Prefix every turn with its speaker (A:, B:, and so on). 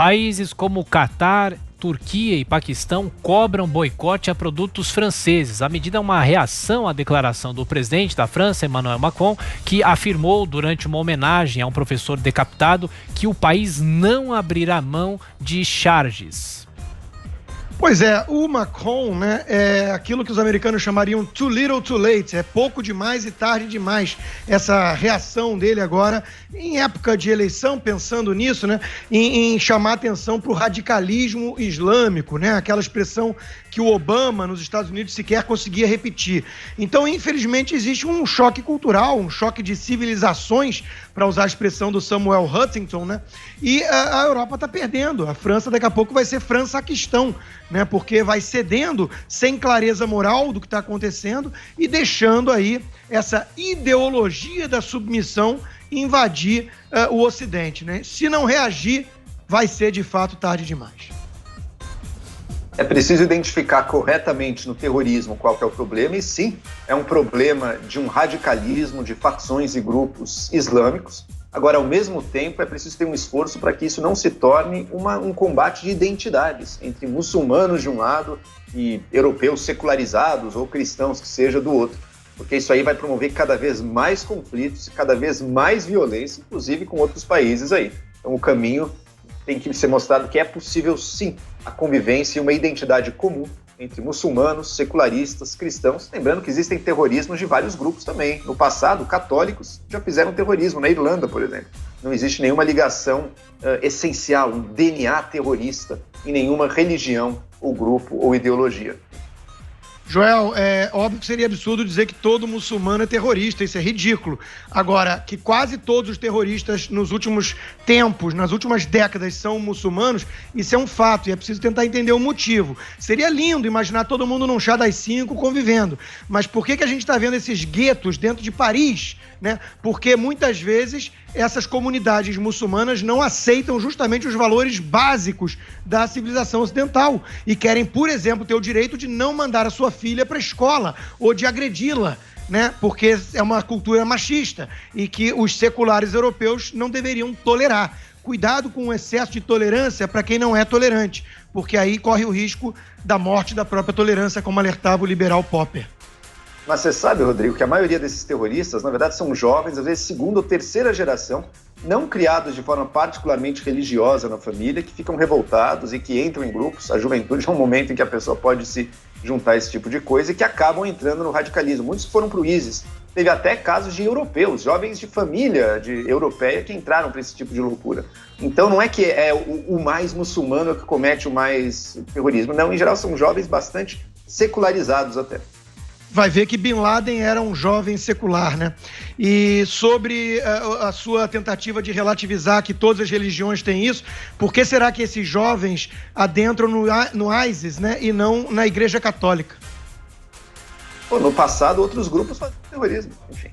A: Países como Catar, Turquia e Paquistão cobram boicote a produtos franceses. A medida é uma reação à declaração do presidente da França, Emmanuel Macron, que afirmou durante uma homenagem a um professor decapitado que o país não abrirá mão de charges.
B: Pois é, o Macron, né, é aquilo que os americanos chamariam too little too late, é pouco demais e tarde demais. Essa reação dele agora, em época de eleição, pensando nisso, né, em chamar atenção para o radicalismo islâmico, né, aquela expressão que o Obama, nos Estados Unidos, sequer conseguia repetir. Então, infelizmente, existe um choque cultural, um choque de civilizações, para usar a expressão do Samuel Huntington, né? E a Europa está perdendo. A França, daqui a pouco, vai ser França-Quistão, né? Porque vai cedendo sem clareza moral do que está acontecendo e deixando aí essa ideologia da submissão invadir o Ocidente, né? Se não reagir, vai ser, de fato, tarde demais.
C: É preciso identificar corretamente no terrorismo qual que é o problema, e sim, é um problema de um radicalismo, de facções e grupos islâmicos. Agora, ao mesmo tempo, é preciso ter um esforço para que isso não se torne um combate de identidades entre muçulmanos de um lado e europeus secularizados ou cristãos que seja do outro, porque isso aí vai promover cada vez mais conflitos, cada vez mais violência, inclusive com outros países aí. Então, o caminho tem que ser mostrado que é possível, sim, a convivência e uma identidade comum entre muçulmanos, secularistas, cristãos. Lembrando que existem terrorismos de vários grupos também. No passado, católicos já fizeram terrorismo, na Irlanda, por exemplo. Não existe nenhuma ligação essencial, um DNA terrorista em nenhuma religião, ou grupo, ou ideologia.
B: Joel, é óbvio que seria absurdo dizer que todo muçulmano é terrorista, isso é ridículo. Agora, que quase todos os terroristas nos últimos tempos, nas últimas décadas, são muçulmanos, isso é um fato e é preciso tentar entender o motivo. Seria lindo imaginar todo mundo num chá das 5 convivendo, mas por que a gente está vendo esses guetos dentro de Paris, né? Porque muitas vezes essas comunidades muçulmanas não aceitam justamente os valores básicos da civilização ocidental e querem, por exemplo, ter o direito de não mandar a sua filha para a escola ou de agredi-la, né? Porque é uma cultura machista e que os seculares europeus não deveriam tolerar. Cuidado com o excesso de tolerância para quem não é tolerante, porque aí corre o risco da morte da própria tolerância, como alertava o liberal Popper.
C: Mas você sabe, Rodrigo, que a maioria desses terroristas, na verdade, são jovens, às vezes segunda ou terceira geração, não criados de forma particularmente religiosa na família, que ficam revoltados e que entram em grupos. A juventude é um momento em que a pessoa pode se juntar a esse tipo de coisa e que acabam entrando no radicalismo. Muitos foram para o ISIS. Teve até casos de europeus, jovens de família europeia que entraram para esse tipo de loucura. Então não é que é o mais muçulmano que comete o mais terrorismo. Não, em geral são jovens bastante secularizados até.
B: Vai ver que Bin Laden era um jovem secular, né? E sobre a sua tentativa de relativizar que todas as religiões têm isso, por que será que esses jovens adentram no ISIS, né? E não na Igreja Católica?
C: No passado, outros grupos faziam terrorismo, enfim.